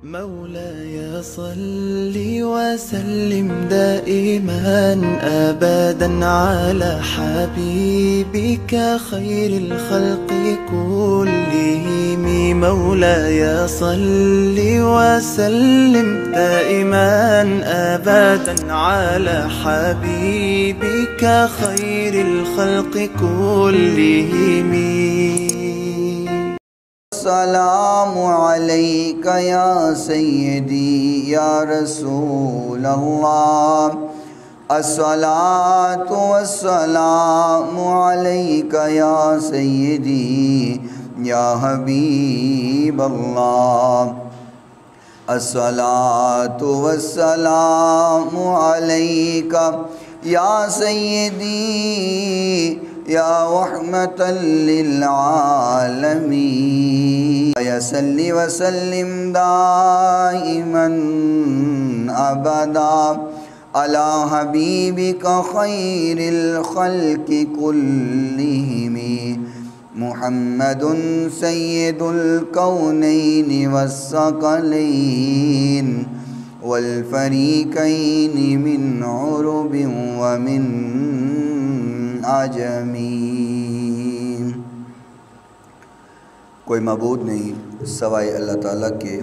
مولاي صل وسلم دائما أبدا على حبيبك خير الخلق كلهم. مولاي صل وسلم دائما أبدا على حبيبك خير الخلق كلهم. السلام علیک یا سیدی یا رسول اللہ، الصلاۃ والسلام علیک یا سیدی یا حبیب اللہ، الصلاۃ والسلام علیک یا سیدی یا رحمۃ للعالمین، یا صلی وسلم دائما ابدا علی حبیبک خیر الخلق کلہم، محمد سید الکونین والثقلین والفریقین من عرب ومن عجمین۔ کوئی معبود نہیں سوائے اللہ تعالیٰ کے،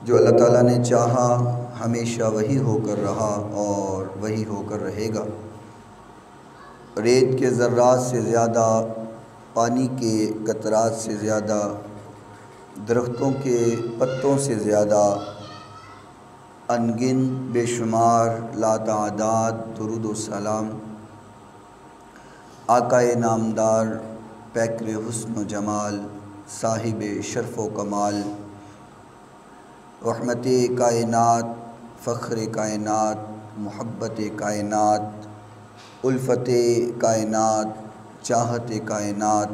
جو اللہ تعالیٰ نے چاہا ہمیشہ وہی ہو کر رہا اور وہی ہو کر رہے گا۔ ریت کے ذرات سے زیادہ، پانی کے قطرات سے زیادہ، درختوں کے پتوں سے زیادہ، انگن بے شمار لاتعداد درود و سلام آقا نامدار پیکر حسن و جمال، صاحب شرف و کمال، رحمت کائنات، فخر کائنات، محبت کائنات، الفت کائنات، چاہت کائنات،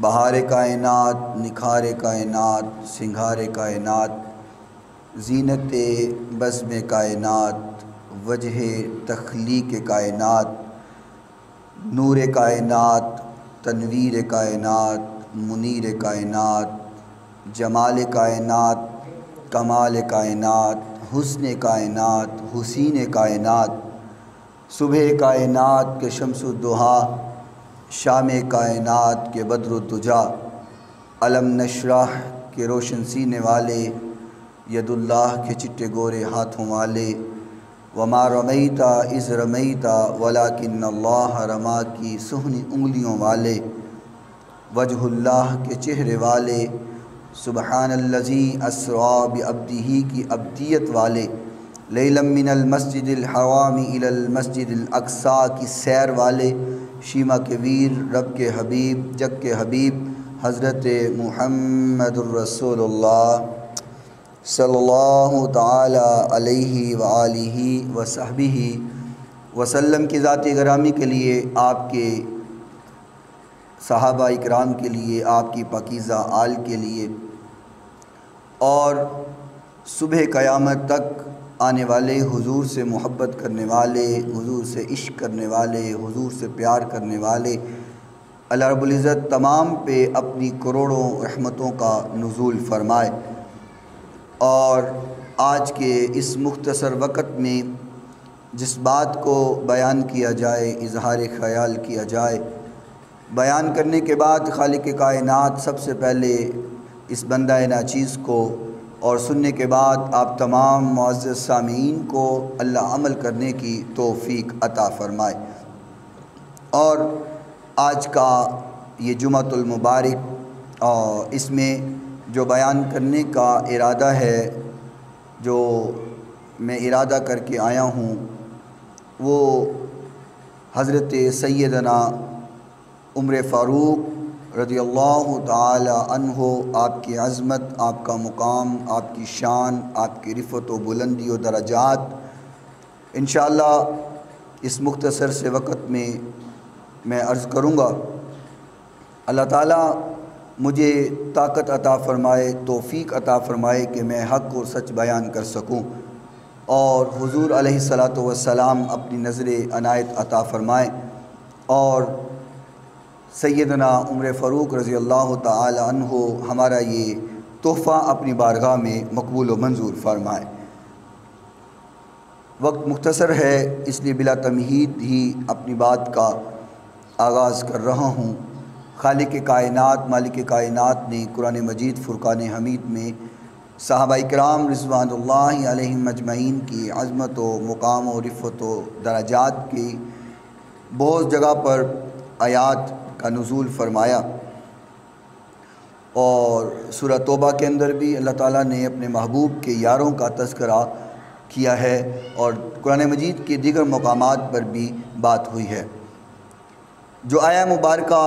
بہار کائنات، نکھار کائنات، سنگھار کائنات، زینت بزم کائنات، وجہ تخلیق کائنات، نور کائنات، تنویر کائنات، منیر کائنات، جمال کائنات، کمال کائنات، حسن کائنات، حسین کائنات، صبح کائنات کے شمس الضحیٰ، شام کائنات کے بدر الدجا، علم نشرح کے روشن سینے والے، ید اللہ کے چٹے گورے ہاتھوں والے، وما رمیت اذ رمیت ولکن اللہ رما کی سہنی انگلیوں والے، وجہ اللہ کے چہرے والے، سبحان الذی اسریٰ بعبدہ کی عبدیت والے، لیلا من المسجد الحرام الی المسجد الاقصی کی سیر والے، شیما کے ویر، رب کے حبیب، جگ کے حبیب حضرت محمد الرسول اللہ صلی اللہ تعالی علیہ وآلہ وصحبہ وسلم کی ذات گرامی کے لیے، آپ کے صحابہ اکرام کے لیے، آپ کی پاکیزہ آل کے لیے، اور صبح قیامت تک آنے والے، حضور سے محبت کرنے والے، حضور سے عشق کرنے والے، حضور سے پیار کرنے والے، اللہ رب العزت تمام پہ اپنی کروڑوں رحمتوں کا نزول فرمائے۔ اور آج کے اس مختصر وقت میں جس بات کو بیان کیا جائے، اظہار خیال کیا جائے، بیان کرنے کے بعد خالق کائنات سب سے پہلے اس بندہ ناچیز کو، اور سننے کے بعد آپ تمام معزز سامعین کو اللہ عمل کرنے کی توفیق عطا فرمائے۔ اور آج کا یہ جمعۃ المبارک، اور اس میں جو بیان کرنے کا ارادہ ہے، جو میں ارادہ کر کے آیا ہوں، وہ حضرت سیدنا عمر فاروق رضی اللہ تعالی عنہ، آپ کی عظمت، آپ کا مقام، آپ کی شان، آپ کی رفعت و بلندی و درجات انشاءاللہ اس مختصر سے وقت میں عرض کروں گا۔ اللہ تعالیٰ مجھے طاقت عطا فرمائے، توفیق عطا فرمائے کہ میں حق و سچ بیان کر سکوں، اور حضور علیہ الصلاۃ والسلام اپنی نظر عنایت عطا فرمائیں، اور سیدنا عمر فاروق رضی اللہ تعالی عنہ ہمارا یہ تحفہ اپنی بارگاہ میں مقبول و منظور فرمائے۔ وقت مختصر ہے، اس لیے بلا تمہید ہی اپنی بات کا آغاز کر رہا ہوں۔ خالق کائنات مالک کائنات نے قرآن مجید فرقان حمید میں صحابہ کرام رضوان اللہ علیہم اجمعین کی عظمت و مقام و رفعت و درجات کی بہت جگہ پر آیات کا نزول فرمایا، اور سورہ توبہ کے اندر بھی اللہ تعالیٰ نے اپنے محبوب کے یاروں کا تذکرہ کیا ہے، اور قرآن مجید کے دیگر مقامات پر بھی بات ہوئی ہے۔ جو آیہ مبارکہ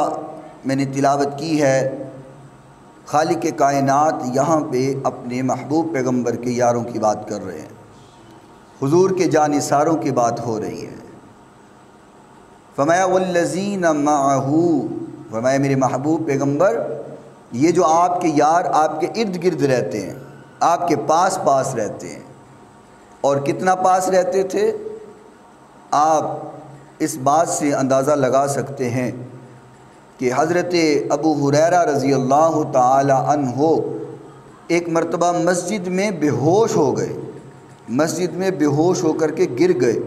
میں نے تلاوت کی ہے، خالق کائنات یہاں پہ اپنے محبوب پیغمبر کے یاروں کی بات کر رہے ہیں، حضور کے جانثاروں کی بات ہو رہی ہے۔ فرمایا والذین معہ، فرمایا میرے محبوب پیغمبر یہ جو آپ کے یار آپ کے ارد گرد رہتے ہیں، آپ کے پاس پاس رہتے ہیں، اور کتنا پاس رہتے تھے آپ اس بات سے اندازہ لگا سکتے ہیں کہ حضرت ابو ہریرہ رضی اللہ تعالی عنہ ایک مرتبہ مسجد میں بے ہوش ہو گئے، مسجد میں بے ہوش ہو کر کے گر گئے،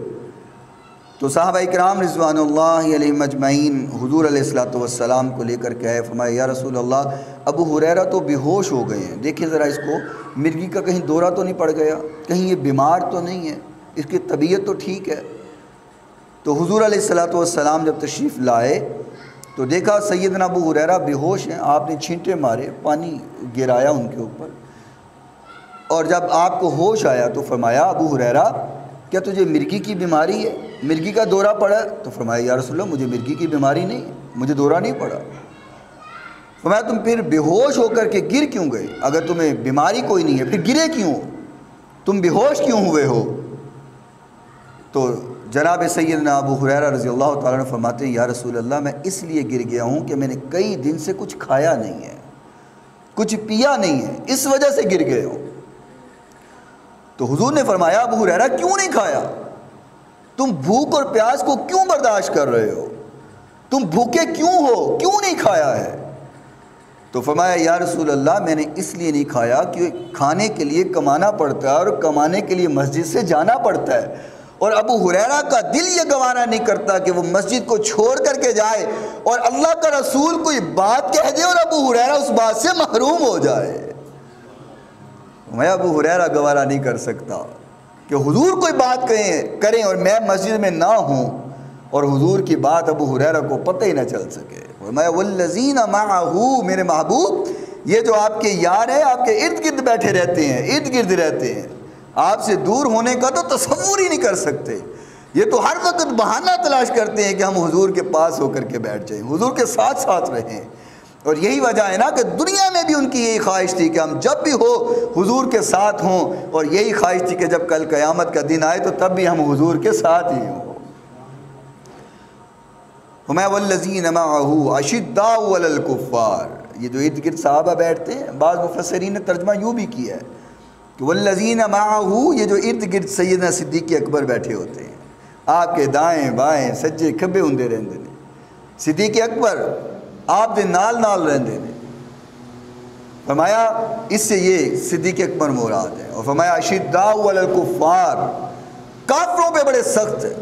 تو صحابہ اکرام رضوان اللہ علیہم اجمعین حضور علیہ الصلوۃ والسلام کو لے کر کے آئے، فرمایا یا رسول اللہ ابو ہریرہ تو بے ہوش ہو گئے ہیں، دیکھیں ذرا اس کو، مرغی کا کہیں دورہ تو نہیں پڑ گیا، کہیں یہ بیمار تو نہیں ہے، اس کی طبیعت تو ٹھیک ہے۔ تو حضور علیہ الصلوۃ والسلام جب تشریف لائے تو دیکھا سیدنا ابو ہریرہ بے ہوش ہیں، آپ نے چھینٹے مارے، پانی گرایا ان کے اوپر، اور جب آپ کو ہوش آیا تو فرمایا ابو ہریرہ کیا تجھے مرگی کی بیماری ہے، مرگی کا دورہ پڑا؟ تو فرمایا یا رسول اللہ مجھے مرگی کی بیماری نہیں، مجھے دورہ نہیں پڑا۔ فرمایا تم پھر بے ہوش ہو کر کے گر کیوں گئے؟ اگر تمہیں بیماری کوئی نہیں ہے پھر گرے کیوں؟ تم بے ہوش کیوں ہوئے ہو؟ تو جناب سیدنا ابو ہریرہ رضی اللہ تعالیٰ عنہ فرماتے ہیں یا رسول اللہ میں اس لیے گر گیا ہوں کہ میں نے کئی دن سے کچھ کھایا نہیں ہے، کچھ پیا نہیں ہے، اس وجہ سے گر گئے ہوں۔ تو حضور نے فرمایا ابو ہریرہ کیوں نہیں کھایا؟ تم بھوک اور پیاس کو کیوں برداشت کر رہے ہو؟ تم بھوکے کیوں ہو؟ کیوں نہیں کھایا ہے؟ تو فرمایا یا رسول اللہ میں نے اس لیے نہیں کھایا کہ کھانے کے لیے کمانا پڑتا ہے، اور کمانے کے لیے مسجد سے جانا پڑتا ہے، اور ابو ہریرہ کا دل یہ گوارا نہیں کرتا کہ وہ مسجد کو چھوڑ کر کے جائے اور اللہ کا رسول کوئی بات کہہ دے اور ابو ہریرہ اس بات سے محروم ہو جائے۔ میں ابو ہریرہ گوارا نہیں کر سکتا کہ حضور کوئی بات کریں اور میں مسجد میں نہ ہوں اور حضور کی بات ابو ہریرہ کو پتہ ہی نہ چل سکے۔ میں والذین معہ، میرے محبوب یہ جو آپ کے یار ہیں آپ کے ارد گرد بیٹھے رہتے ہیں، ارد گرد رہتے ہیں، آپ سے دور ہونے کا تو تصور ہی نہیں کر سکتے، یہ تو ہر وقت بہانہ تلاش کرتے ہیں کہ ہم حضور کے پاس ہو کر کے بیٹھ جائیں، حضور کے ساتھ ساتھ رہیں۔ اور یہی وجہ ہے نا کہ دنیا میں بھی ان کی یہی خواہش تھی کہ ہم جب بھی ہو حضور کے ساتھ ہوں، اور یہی خواہش تھی کہ جب کل قیامت کا دن آئے تو تب بھی ہم حضور کے ساتھ ہی ہوں۔ ہمیں والذین معہ اشداء علی الکفار، یہ جو ارد گرد صحابہ بیٹھتے ہیں، بعض مفسرین نے ترجمہ یوں بھی کیا ہے کہ والذین معہ، یہ جو ارد گرد سیدنا صدیق اکبر بیٹھے ہوتے ہیں، آپ کے دائیں بائیں سجے کھبے ہوندے رہندے نے، صدیق اکبر آپ دے نال نال رہندے نے۔ فرمایا اس سے یہ صدیق اکبر مراد ہے، اور فرمایا اشداء علی الکفار، کافروں پہ بڑے سخت ہے،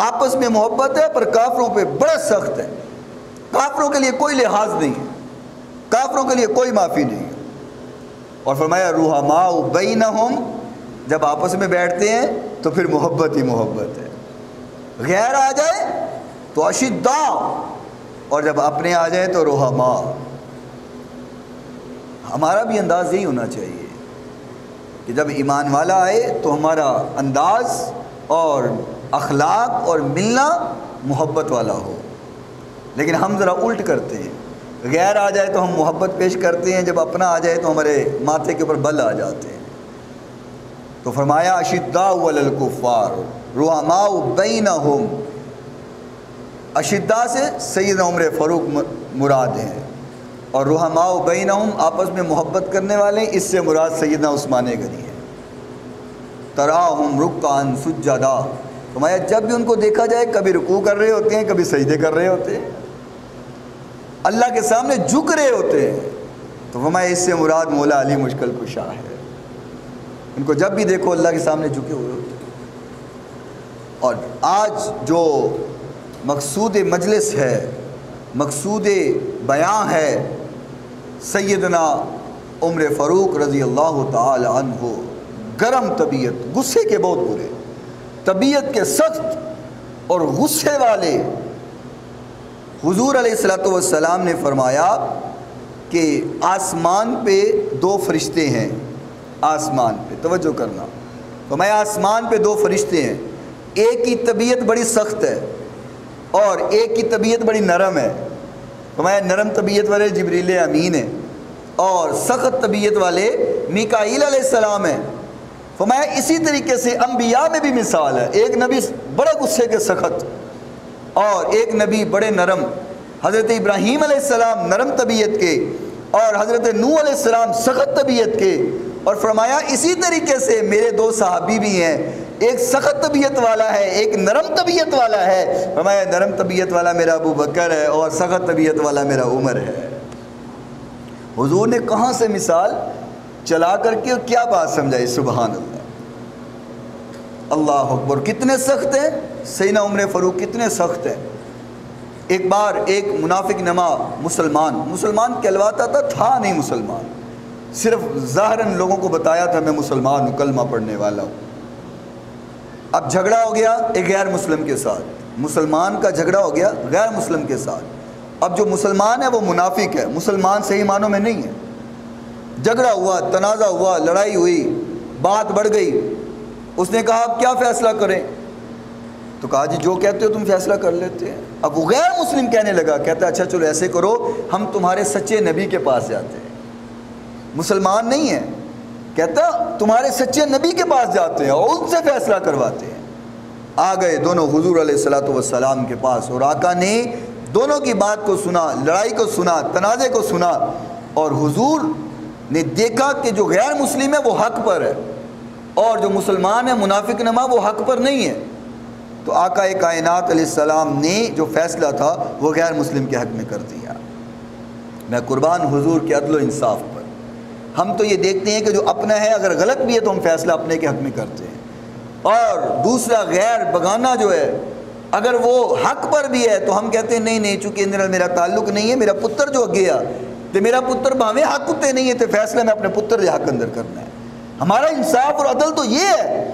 آپس میں محبت ہے پر کافروں پہ بڑا سخت ہے، کافروں کے لیے کوئی لحاظ نہیں ہے، کافروں کے لیے کوئی معافی نہیں ہے۔ اور فرمایا رحماء بینہم، جب آپس میں بیٹھتے ہیں تو پھر محبت ہی محبت ہے، غیر آ جائے تو اشداء، اور جب اپنے آ جائے تو رحماء۔ ہمارا بھی انداز یہی ہونا چاہیے کہ جب ایمان والا آئے تو ہمارا انداز اور اخلاق اور ملنا محبت والا ہو، لیکن ہم ذرا الٹ کرتے ہیں، غیر آ جائے تو ہم محبت پیش کرتے ہیں، جب اپنا آ جائے تو ہمارے ماتھے کے اوپر بل آ جاتے ہیں۔ تو فرمایا اشداء علی الکفار رحماء بینہم، اشداء سے سیدنا عمر فاروق مراد ہیں، اور رحماء بینہم آپس میں محبت کرنے والے، اس سے مراد سیدنا عثمان غنی ہے۔ تراہم رکعا سجدا، فرمایا جب بھی ان کو دیکھا جائے کبھی رکوع کر رہے ہوتے ہیں کبھی سجدے کر رہے ہوتے ہیں، اللہ کے سامنے جھک رہے ہوتے ہیں۔ تو فرمایا اس سے مراد مولا علی مشکل کشا ہے. ان کو جب بھی دیکھو اللہ کے سامنے جھکے ہوئے ہوتے. اور آج جو مقصود مجلس ہے، مقصود بیان ہے، سیدنا عمر فاروق رضی اللہ تعالی عنہ گرم طبیعت، غصے کے بہت برے، طبیعت کے سخت اور غصے والے. حضور علیہ الصلوۃ والسلام نے فرمایا کہ آسمان پہ 2 فرشتے ہیں. آسمان پہ توجہ کرنا، فرمایا آسمان پہ 2 فرشتے ہیں، ایک کی طبیعت بڑی سخت ہے اور ایک کی طبیعت بڑی نرم ہے. فرمایا نرم طبیعت والے جبریل امین ہیں اور سخت طبیعت والے میکائیل علیہ السلام ہیں. فرمایا اسی طریقے سے انبیاء میں بھی مثال ہے، ایک نبی بڑے غصے کے سخت اور ایک نبی بڑے نرم. حضرت ابراہیم علیہ السلام نرم طبیعت کے اور حضرت نوح علیہ السلام سخت طبیعت کے. اور فرمایا اسی طریقے سے میرے 2 صحابی بھی ہیں، ایک سخت طبیعت والا ہے، ایک نرم طبیعت والا ہے. فرمایا نرم طبیعت والا میرا ابو بکر ہے اور سخت طبیعت والا میرا عمر ہے. حضور نے کہاں سے مثال چلا کر کے کیا بات سمجھائی. سبحان اللہ، اللہ اکبر. کتنے سخت ہیں سیدنا عمر فاروق، کتنے سخت ہیں. ایک بار ایک منافق نما مسلمان کہلواتا تھا نہیں مسلمان، صرف ظاہراً لوگوں کو بتایا تھا میں مسلمان ہوں، کلمہ پڑھنے والا ہوں. اب جھگڑا ہو گیا ایک غیر مسلم کے ساتھ، مسلمان کا جھگڑا ہو گیا غیر مسلم کے ساتھ. اب جو مسلمان ہے وہ منافق ہے، مسلمان صحیح معنوں میں نہیں ہے. جھگڑا ہوا، تنازع ہوا، لڑائی ہوئی، بات بڑھ گئی. اس نے کہا اب کیا فیصلہ کریں؟ تو کہا جی جو کہتے ہو تم فیصلہ کر لیتے ہیں. اب وہ غیر مسلم کہنے لگا، کہتا ہے اچھا چلو ایسے کرو، ہم تمہارے سچے نبی کے پاس جاتے ہیں. مسلمان نہیں ہے، کہتا تمہارے سچے نبی کے پاس جاتے ہیں اور ان سے فیصلہ کرواتے ہیں. آ گئے دونوں حضور علیہ الصلوۃ والسلام کے پاس اور آقا نے دونوں کی بات کو سنا، لڑائی کو سنا، تنازع کو سنا. اور حضور نے دیکھا کہ جو غیر مسلم ہے وہ حق پر ہے اور جو مسلمان ہے منافق نما وہ حق پر نہیں ہے. تو آقا کائنات علیہ السلام نے جو فیصلہ تھا وہ غیر مسلم کے حق میں کر دیا. میں قربان حضور کے عدل و انصاف پر. ہم تو یہ دیکھتے ہیں کہ جو اپنا ہے اگر غلط بھی ہے تو ہم فیصلہ اپنے کے حق میں کرتے ہیں، اور دوسرا غیر بگانا جو ہے اگر وہ حق پر بھی ہے تو ہم کہتے ہیں نہیں چونکہ میرا تعلق نہیں ہے، میرا پتر جو گیا تو میرا پتر بھاویں حق تے نہیں ہے تو فیصلہ میں اپنے پتر کے حق اندر کرنا ہے. ہمارا انصاف اور عدل تو یہ ہے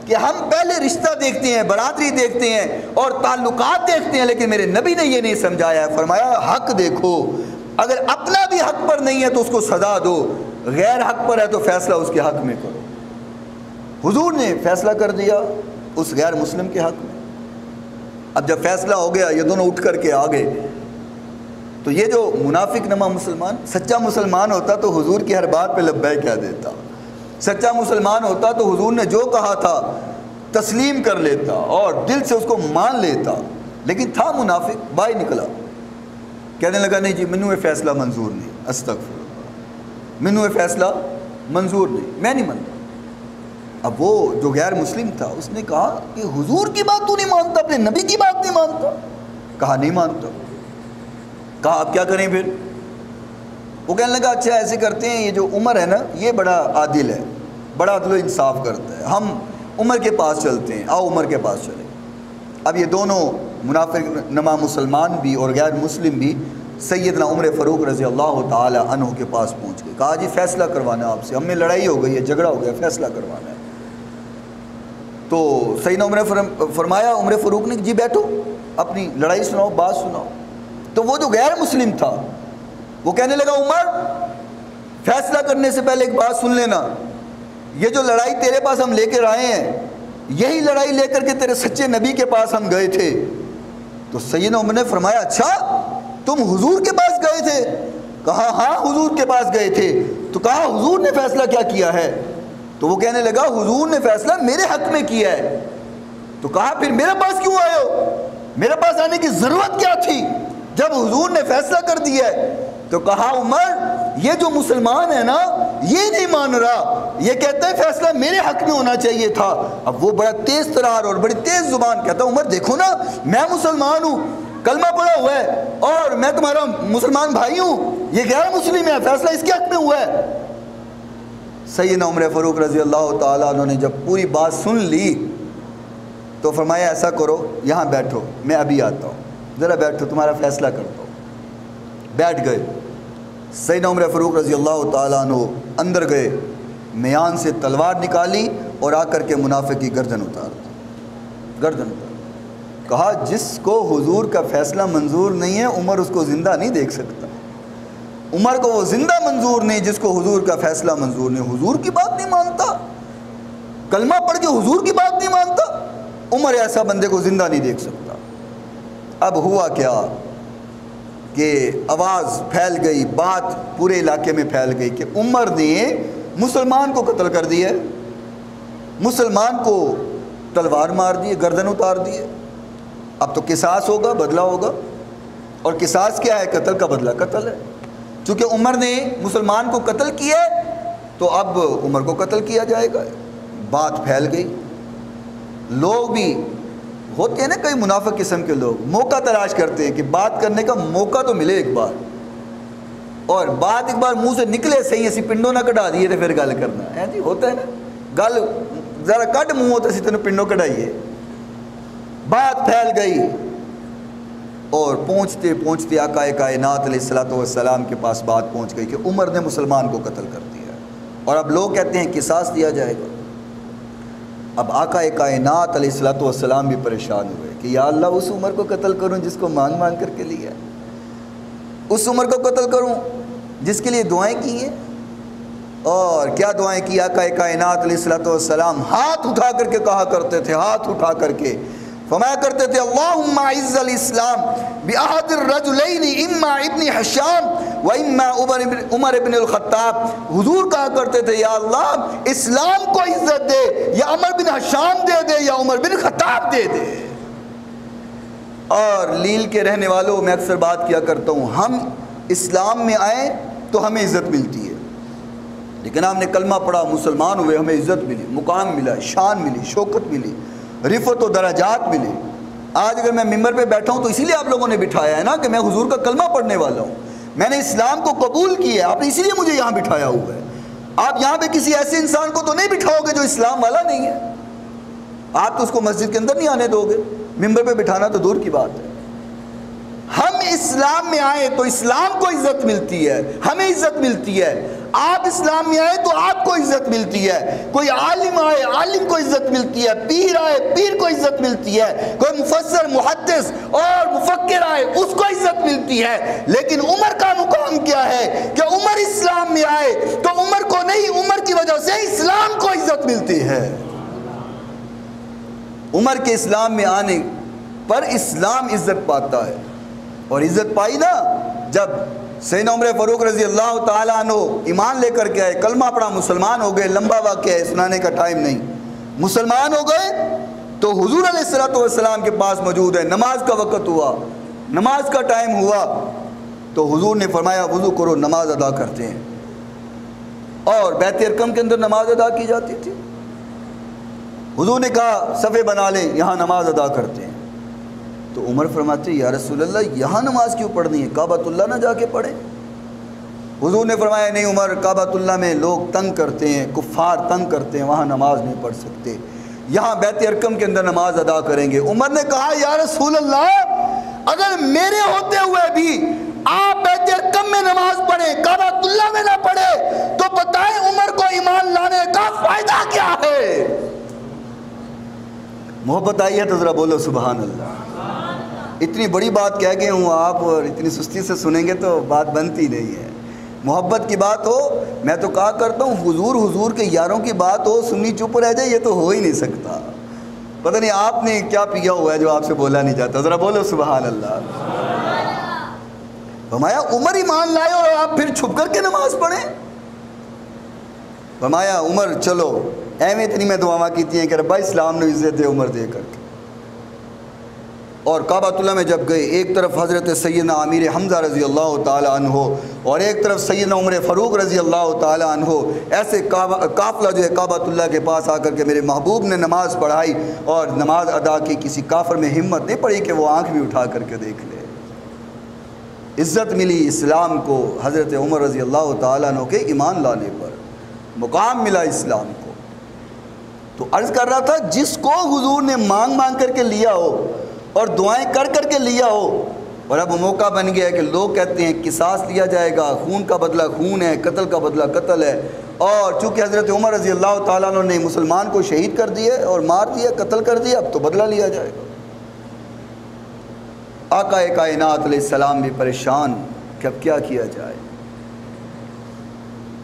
کہ ہم پہلے رشتہ دیکھتے ہیں، برادری دیکھتے ہیں اور تعلقات دیکھتے ہیں، لیکن میرے نبی نے یہ نہیں سمجھایا ہے. فرمایا حق دیکھو، اگر اپنا بھی حق پر نہیں ہے تو اس کو سزا دو، غیر حق پر ہے تو فیصلہ اس کے حق میں کرو. حضور نے فیصلہ کر دیا اس غیر مسلم کے حق میں. اب جب فیصلہ ہو گیا یہ دونوں اٹھ کر کے آ گئے تو یہ جو منافق نما مسلمان، سچا مسلمان ہوتا تو حضور کی ہر بات پہ لبیک کہہ دیتا. سچا مسلمان ہوتا تو حضور نے جو کہا تھا تسلیم کر لیتا اور دل سے اس کو مان لیتا. لیکن تھا منافق، باہر نکلا، کہنے لگا نہیں جی منو یہ فیصلہ منظور نہیں، استغفر اللہ، منو یہ فیصلہ منظور نہیں، میں نہیں مانتا. اب وہ جو غیر مسلم تھا اس نے کہا کہ حضور کی بات تو نہیں مانتا، اپنے نبی کی بات نہیں مانتا؟ کہا نہیں مانتا. کہا اب کیا کریں پھر؟ وہ کہنے لگا اچھا ایسے کرتے ہیں، یہ جو عمر ہے نا یہ بڑا عادل ہے، بڑا عدل و انصاف کرتا ہے، ہم عمر کے پاس چلتے ہیں، آؤ عمر کے پاس چلیں. اب یہ دونوں منافق نما مسلمان بھی اور غیر مسلم بھی سیدنا عمر فاروق رضی اللہ تعالی عنہ کے پاس پہنچ گئے. کہا جی فیصلہ کروانا ہے آپ سے، ہم میں لڑائی ہو گئی ہے، جھگڑا ہو گیا، فیصلہ کروانا ہے. تو سیدنا عمر فرمایا عمر فاروق نے جی بیٹھو، اپنی لڑائی سناؤ، بات سناؤ. تو وہ جو غیر مسلم تھا وہ کہنے لگا عمر فیصلہ کرنے سے پہلے ایک بات سن لینا، یہ جو لڑائی تیرے پاس ہم لے کر آئے ہیں یہی لڑائی لے کر کے تیرے سچے نبی کے پاس ہم گئے تھے. تو سیدنا عمر نے فرمایا اچھا تم حضور کے پاس گئے تھے؟ کہا ہاں حضور کے پاس گئے تھے. تو کہا حضور نے فیصلہ کیا کیا ہے؟ تو وہ کہنے لگا حضور نے فیصلہ میرے حق میں کیا ہے. تو کہا پھر میرے پاس کیوں آئے ہو؟ میرے پاس آنے کی ضرورت کیا تھی جب حضور نے فیصلہ کر دیا ہے؟ تو کہا عمر یہ جو مسلمان ہے نا یہ نہیں مان رہا، یہ کہتا ہے فیصلہ میرے حق میں ہونا چاہیے تھا. اب وہ بڑا تیز ترار اور بڑی تیز زبان کہتا عمر دیکھو نا میں مسلمان ہوں، کلمہ پڑھا ہوا ہے اور میں تمہارا مسلمان بھائی ہوں، یہ غیر مسلم ہے، فیصلہ اس کے حق میں ہوا ہے۔ سیدنا عمر فاروق رضی اللہ تعالیٰ عنہ نے جب پوری بات سن لی تو فرمایا ایسا کرو، یہاں بیٹھو، میں ابھی آتا ہوں، ذرا بیٹھو، تمہارا فیصلہ کرتا ہوں۔ بیٹھ گئے۔ سیدنا عمر فاروق رضی اللہ تعالیٰ عنہ اندر گئے، میان سے تلوار نکالی اور آ کر کے منافق کی گردن اتار دی، گردن اتار دی۔ کہا جس کو حضور کا فیصلہ منظور نہیں ہے عمر اس کو زندہ نہیں دیکھ سکتا، عمر کو وہ زندہ منظور نہیں جس کو حضور کا فیصلہ منظور نہیں۔ حضور کی بات نہیں مانتا، کلمہ پڑھ کے حضور کی بات نہیں مانتا، عمر ایسا بندے کو زندہ نہیں دیکھ سکتا۔ اب ہوا کیا کہ آواز پھیل گئی، بات پورے علاقے میں پھیل گئی کہ عمر نے مسلمان کو قتل کر دیا، مسلمان کو تلوار مار دی، گردن اتار دی۔ اب تو قصاص ہوگا، بدلہ ہوگا، اور قصاص کیا ہے؟ قتل کا بدلہ قتل ہے۔ چونکہ عمر نے مسلمان کو قتل کیا تو اب عمر کو قتل کیا جائے گا۔ بات پھیل گئی، لوگ بھی ہوتے ہیں نا کئی منافق قسم کے لوگ، موقع تلاش کرتے ہیں کہ بات کرنے کا موقع تو ملے ایک بار، اور بات ایک بار منہ سے نکلے صحیح، اسی پنڈوں نہ کٹا دیے تو پھر گل کرنا ہے جی، ہوتا ہے نا، گل ذرا کٹ منہ ہوتا سی تینوں پنڈوں کٹائیے۔ بات پھیل گئی اور پہنچتے پہنچتے آقا کائنات علیہ الصلوۃ والسلام کے پاس بات پہنچ گئی کہ عمر نے مسلمان کو قتل کر دیا، اور اب لوگ کہتے ہیں قصاص دیا جائے گا۔ اب آقا کائنات علیہ الصلوۃ والسلام بھی پریشان ہوئے کہ یا اللہ اس عمر کو قتل کروں جس کو مانگ مانگ کر کے لیا، اس عمر کو قتل کروں جس کے لیے دعائیں کی ہیں۔ اور کیا دعائیں کی؟ آقا کائنات علیہ الصلوۃ والسلام ہاتھ اٹھا کر کے کہا کرتے تھے، ہاتھ اٹھا کر کے فرمایا کرتے تھے اللہم اعز الاسلام باحد الرجلین اما ابن حشام و اما عمر ابن الخطاب۔ حضور کہا کرتے تھے یا اللہ اسلام کو عزت دے، یا عمر بن حشام دے دے یا عمر بن خطاب دے دے۔ اور لیل کے رہنے والوں میں اکثر بات کیا کرتا ہوں، ہم اسلام میں آئیں تو ہمیں عزت ملتی ہے، لیکن ہم نے کلمہ پڑھا، مسلمان ہوئے، ہمیں عزت ملی، مقام ملا، شان ملی، شوکت ملی، رفعت و درجات ملے۔ آج اگر میں ممبر پہ بیٹھا ہوں تو اسی لیے آپ لوگوں نے بٹھایا ہے نا کہ میں حضور کا کلمہ پڑھنے والا ہوں، میں نے اسلام کو قبول کیا ہے، آپ نے اسی لیے مجھے یہاں بٹھایا ہوا ہے۔ آپ یہاں پہ کسی ایسے انسان کو تو نہیں بٹھاؤ گے جو اسلام والا نہیں ہے، آپ تو اس کو مسجد کے اندر نہیں آنے دو گے، ممبر پہ بٹھانا تو دور کی بات ہے۔ ہم اسلام میں آئے تو اسلام کو عزت ملتی ہے، ہمیں عزت ملتی ہے۔ آپ اسلام میں آئے تو آپ کو عزت ملتی ہے، کوئی عالم آئے عالم کو عزت ملتی ہے، پیر آئے پیر کو عزت ملتی ہے، کوئی مفسر محدث اور مفکر آئے اس کو عزت ملتی ہے۔ لیکن عمر کا مقام کیا ہے کہ عمر اسلام میں آئے تو عمر کو نہیں، عمر کی وجہ سے اسلام کو عزت ملتی ہے۔ عمر کے اسلام میں آنے پر اسلام عزت پاتا ہے، اور عزت پائی نا جب سیدنا عمر فاروق رضی اللہ تعالیٰ عنہ ایمان لے کر کے آئے، کلمہ پڑھا، مسلمان ہو گئے، لمبا واقعہ ہے سنانے کا ٹائم نہیں، مسلمان ہو گئے تو حضور علیہ الصلوۃ والسلام کے پاس موجود ہے، نماز کا وقت ہوا، نماز کا ٹائم ہوا تو حضور نے فرمایا وضو کرو، نماز ادا کرتے ہیں، اور بیت ارقم کے اندر نماز ادا کی جاتی تھی۔ حضور نے کہا صفے بنا لیں، یہاں نماز ادا کرتے ہیں، تو عمر فرماتے یا رسول اللہ یہاں نماز کیوں پڑھنی ہے، کعبۃ اللہ نہ جا کے پڑھیں؟ حضور نے فرمایا نہیں عمر، کعبۃ اللہ میں لوگ تنگ کرتے ہیں، کفار تنگ کرتے ہیں، وہاں نماز نہیں پڑھ سکتے، یہاں بیت ارقم کے اندر نماز ادا کریں گے۔ عمر نے کہا یا رسول اللہ اگر میرے ہوتے ہوئے بھی آپ بیت ارقم میں نماز پڑھیں، کعبۃ اللہ میں نہ پڑھے تو بتائیں عمر کو ایمان لانے کا فائدہ کیا ہے؟ محبت آئی ہے تو ذرا بولو سبحان اللہ۔ اتنی بڑی بات کہہ گئے ہوں آپ اور اتنی سستی سے سنیں گے تو بات بنتی نہیں ہے۔ محبت کی بات ہو، میں تو کہا کرتا ہوں حضور کے یاروں کی بات ہو، سنی چپ رہ جائے، یہ تو ہو ہی نہیں سکتا۔ پتہ نہیں آپ نے کیا پیا ہوا ہے جو آپ سے بولا نہیں جاتا، ذرا بولو سبحان اللہ۔ فرمایا عمر ایمان لائے اور آپ پھر چھپ کر کے نماز پڑھیں؟ فرمایا عمر چلو ایویں اتنی میں دعاواں کیتی ہیں کہ ربا اسلام نے عزت دے عمر دے کر کے، اور کعبۃ اللہ میں جب گئے، ایک طرف حضرت سیدنا امیر حمزہ رضی اللہ تعالی عنہ اور ایک طرف سیدنا عمر فاروق رضی اللہ تعالی عنہ، ایسے قافلہ جو ہے کعبۃ اللہ کے پاس آ کر کے میرے محبوب نے نماز پڑھائی اور نماز ادا کی۔ کسی کافر میں ہمت نہیں پڑی کہ وہ آنکھ بھی اٹھا کر کے دیکھ لے۔ عزت ملی اسلام کو حضرت عمر رضی اللہ تعالیٰ عنہ کے ایمان لانے پر، مقام ملا اسلام کو۔ تو عرض کر رہا تھا، جس کو حضور نے مانگ مانگ کر کے لیا ہو اور دعائیں کر کر کے لیا ہو، اور اب موقع بن گیا ہے کہ لوگ کہتے ہیں قصاص لیا جائے گا، خون کا بدلہ خون ہے، قتل کا بدلہ قتل ہے، اور چونکہ حضرت عمر رضی اللہ تعالیٰ عنہ نے مسلمان کو شہید کر دیا اور مار دیا، قتل کر دیا، اب تو بدلہ لیا جائے گا۔ آقا کائنات علیہ السلام بھی پریشان کہ اب کیا کیا جائے۔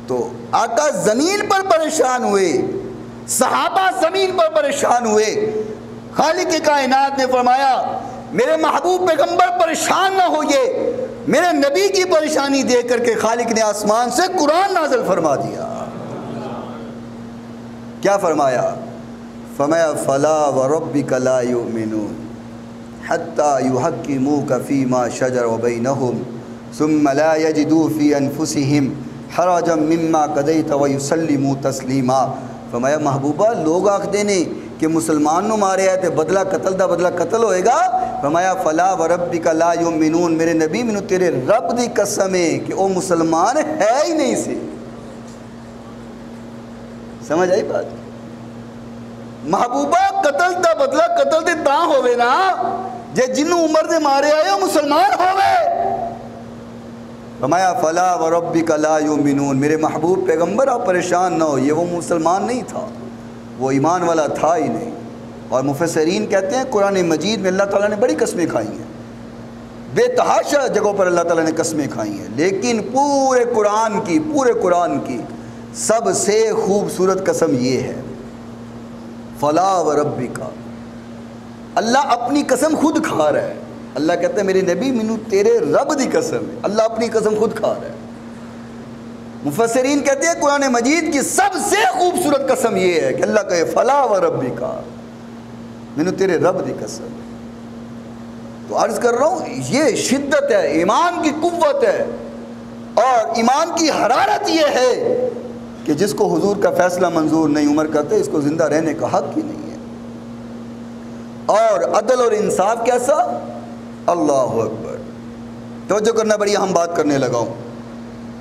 تو آقا زمین پر پریشان ہوئے، صحابہ زمین پر پریشان ہوئے۔ خالق کائنات نے فرمایا میرے محبوب پیغمبر پریشان نہ ہوئے۔ میرے نبی کی پریشانی دیکھ کر کے خالق نے آسمان سے قرآن نازل فرما دیا۔ کیا فرمایا؟ فرمایا فلا وربک لا یؤمنون حتی یحکموک فیما شجر بینہم ثم لا یجدوا فی انفسہم حرجا مما قضیت ویسلموا تسلیما۔ فرمایا محبوبہ لوگ آکھدے نے کہ مسلمان نو مارے ہے تے بدلہ قتل دا بدلہ قتل ہوئے گا۔ فرمایا فلا وربک لا یؤمنون، میرے نبی منو تیرے رب دی قسم ہے کہ وہ مسلمان ہے ہی نہیں سی۔ سمجھ آئی بات؟ محبوبہ قتل دا بدلہ قتل دے تاں ہوئے نا جے جنو عمر دے مارے آئے وہ مسلمان ہوئے۔ فرمایا فلا وربک لا یؤمنون، میرے محبوب پیغمبر آپ پریشان نہ ہو، یہ وہ مسلمان نہیں تھا، وہ ایمان والا تھا ہی نہیں۔ اور مفسرین کہتے ہیں قرآن مجید میں اللہ تعالیٰ نے بڑی قسمیں کھائی ہیں، بے تحاشا جگہوں پر اللہ تعالیٰ نے قسمیں کھائی ہیں، لیکن پورے قرآن کی سب سے خوبصورت قسم یہ ہے فلا وربک۔ اللہ اپنی قسم خود کھا رہا ہے۔ اللہ کہتا ہے میرے نبی منو تیرے رب دی قسم ہے، اللہ اپنی قسم خود کھا رہا ہے۔ مفسرین کہتے ہیں قرآن مجید کی سب سے خوبصورت قسم یہ ہے کہ اللہ کہے فلا وربک، منو تیرے رب دی قسم۔ تو عرض کر رہا ہوں یہ شدت ہے، ایمان کی قوت ہے، اور ایمان کی حرارت یہ ہے کہ جس کو حضور کا فیصلہ منظور نہیں، عمر کہتے اس کو زندہ رہنے کا حق ہی نہیں ہے۔ اور عدل اور انصاف کیسا؟ اللہ اکبر۔ توجہ کرنا، بڑی اہم بات کرنے لگا ہوں۔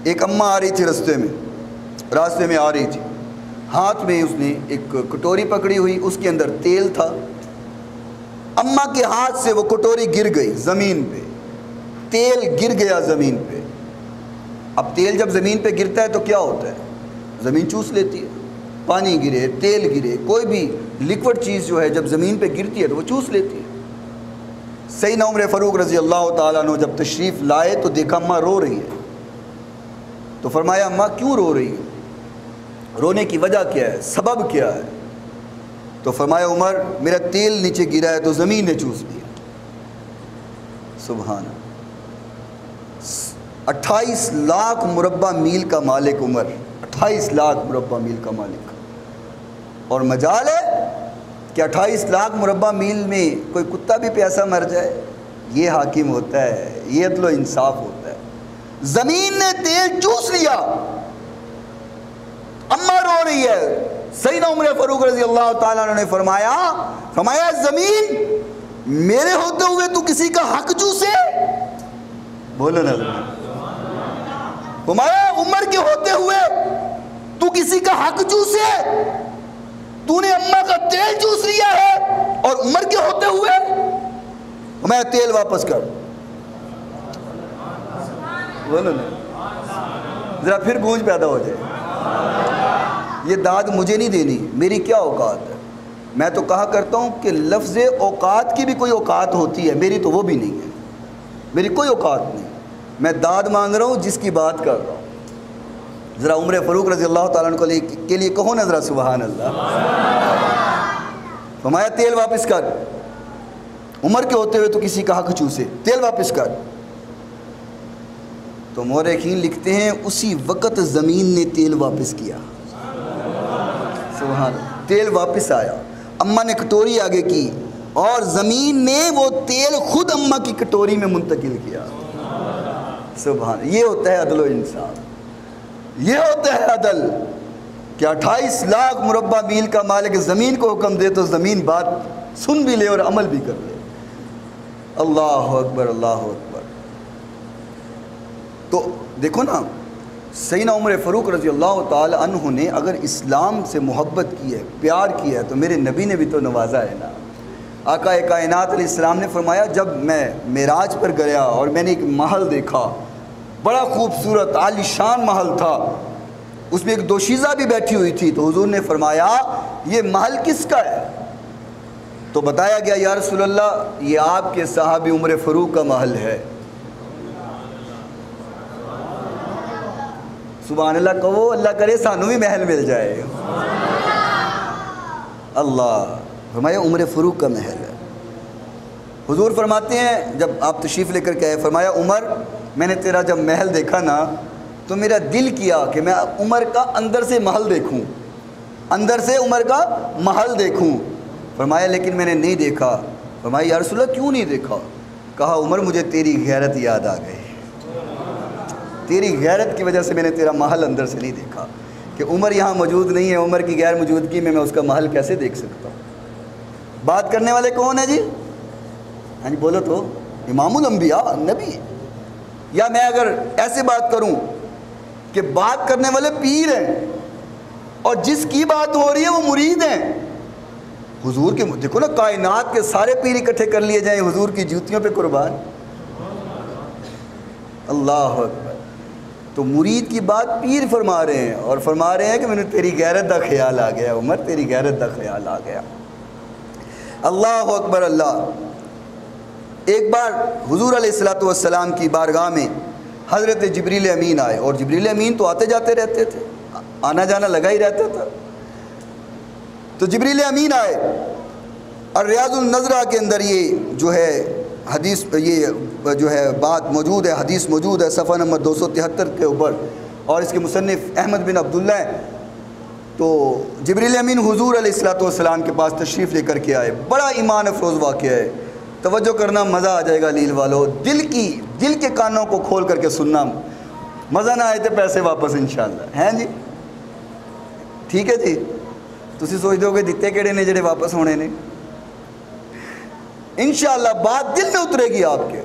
ایک اماں آ رہی تھی راستے میں آ رہی تھی، ہاتھ میں اس نے ایک کٹوری پکڑی ہوئی، اس کے اندر تیل تھا۔ اماں کے ہاتھ سے وہ کٹوری گر گئی زمین پہ، تیل گر گیا زمین پہ۔ اب تیل جب زمین پہ گرتا ہے تو کیا ہوتا ہے؟ زمین چوس لیتی ہے، پانی گرے، تیل گرے، کوئی بھی لیکوڈ چیز جو ہے جب زمین پہ گرتی ہے تو وہ چوس لیتی ہے۔ سیدنا عمر فاروق رضی اللہ تعالیٰ عنہ جب تشریف لائے تو دیکھا اماں رو رہی ہے، تو فرمایا اماں کیوں رو رہی ہے؟ رونے کی وجہ کیا ہے؟ سبب کیا ہے؟ تو فرمایا عمر میرا تیل نیچے گرا ہے تو زمین نے چوس لیا۔ سبحان اللہ۔ 28 لاکھ مربع میل کا مالک عمر، 28 لاکھ مربع میل کا مالک، اور مجال ہے کہ 28 لاکھ مربع میل میں کوئی کتا بھی پیاسا مر جائے؟ یہ حاکم ہوتا ہے، یہ عدل و انصاف ہوتا ہے۔ زمین نے تیل چوس لیا، اماں رو رہی ہے۔ سیدنا عمر فاروق رضی اللہ تعالیٰ عنہ نے فرمایا زمین میرے ہوتے ہوئے تو کسی کا حق چوسے؟ بولو نا۔ فرمایا عمر کے ہوتے ہوئے تو کسی کا حق چوسے؟ تو نے اماں کا تیل چوس لیا ہے اور عمر کے ہوتے ہوئے؟ فرمایا تیل واپس کر۔ بولو نا، ذرا پھر گونج پیدا ہو جائے۔ یہ داد مجھے نہیں دینی، میری کیا اوقات ہے؟ میں تو کہا کرتا ہوں کہ لفظ اوقات کی بھی کوئی اوقات ہوتی ہے، میری تو وہ بھی نہیں ہے، میری کوئی اوقات نہیں۔ میں داد مانگ رہا ہوں جس کی بات کر رہا ہوں۔ ذرا عمر فاروق رضی اللہ تعالیٰ عنہ کے لیے کہو نا ذرا سبحان اللہ۔ فرمایا تیل واپس کر، عمر کے ہوتے ہوئے تو کسی کا حق چوسے، تیل واپس کر۔ تو مورخین لکھتے ہیں اسی وقت زمین نے تیل واپس کیا۔ سبحان اللہ، تیل واپس آیا۔ اماں نے کٹوری آگے کی، اور زمین نے وہ تیل خود اماں کی کٹوری میں منتقل کیا. سبحان. یہ ہوتا ہے عدل و انصاف. یہ ہوتا ہے عدل کہ 28 لاکھ مربع میل کا مالک زمین کو حکم دے تو زمین بات سن بھی لے اور عمل بھی کر لے. اللہ اکبر اللہ اکبر. تو دیکھو نا, سیدنا عمر فاروق رضی اللہ تعالی عنہ نے اگر اسلام سے محبت کی ہے, پیار کیا ہے, تو میرے نبی نے بھی تو نوازا ہے نا. آقا کائنات علیہ السلام نے فرمایا, جب میں معراج پر گیا اور میں نے ایک محل دیکھا, بڑا خوبصورت عالی شان محل تھا, اس میں ایک دوشیزہ بھی بیٹھی ہوئی تھی, تو حضور نے فرمایا یہ محل کس کا ہے؟ تو بتایا گیا یا رسول اللہ یہ آپ کے صحابی عمر فاروق کا محل ہے. سبحان اللہ کہو, اللہ کرے سانو بھی محل مل جائے. اللہ فرمایا عمر فاروق کا محل ہے. حضور فرماتے ہیں جب آپ تشریف لے کر کے آئے, فرمایا عمر میں نے تیرا جب محل دیکھا نا تو میرا دل کیا کہ میں عمر کا اندر سے محل دیکھوں, اندر سے عمر کا محل دیکھوں. فرمایا لیکن میں نے نہیں دیکھا. فرمایا یا رسول اللہ کیوں نہیں دیکھا؟ کہا عمر مجھے تیری غیرت یاد آ گئی, تیری غیرت کی وجہ سے میں نے تیرا محل اندر سے نہیں دیکھا, کہ عمر یہاں موجود نہیں ہے, عمر کی غیر موجودگی میں اس کا محل کیسے دیکھ سکتا ہوں. بات کرنے والے کون ہیں جی؟ ہاں جی بولو تو, امام الانبیاء نبی. یا میں اگر ایسے بات کروں کہ بات کرنے والے پیر ہیں اور جس کی بات ہو رہی ہے وہ مرید ہیں. حضور کے دیکھو نا, کائنات کے سارے پیر اکٹھے کر لیے جائیں حضور کی جوتیوں پہ قربان. اللہ اکبر. تو مرید کی بات پیر فرما رہے ہیں, اور فرما رہے ہیں کہ میں نے تیری غیرت دا خیال آ گیا عمر, تیری غیرت دا خیال آ گیا. اللہ اکبر اللہ. ایک بار حضور علیہ الصلوۃ والسلام کی بارگاہ میں حضرت جبریل امین آئے, اور جبریل امین تو آتے جاتے رہتے تھے, آنا جانا لگا ہی رہتا تھا. تو جبریل امین آئے, اور ریاض النظرہ کے اندر یہ جو ہے حدیث, یہ جو ہے بات موجود ہے, حدیث موجود ہے صفحہ نمبر 273 کے اوپر, اور اس کے مصنف احمد بن عبداللہ ہیں. تو جبریل امین حضور علیہ الصلوۃ والسلام کے پاس تشریف لے کر کے آئے. بڑا ایمان افروز واقعہ ہے, توجہ کرنا, مزہ آ جائے گا لیل والو. دل کے کانوں کو کھول کر کے سننا, مزہ نہ آئے تو پیسے واپس انشاءاللہ. ہیں جی ٹھیک ہے جی. تسی سوچ دو کہ دیتے کہڑے نے جڑے واپس ہونے نے. انشاءاللہ بات دل میں اترے گی آپ کے.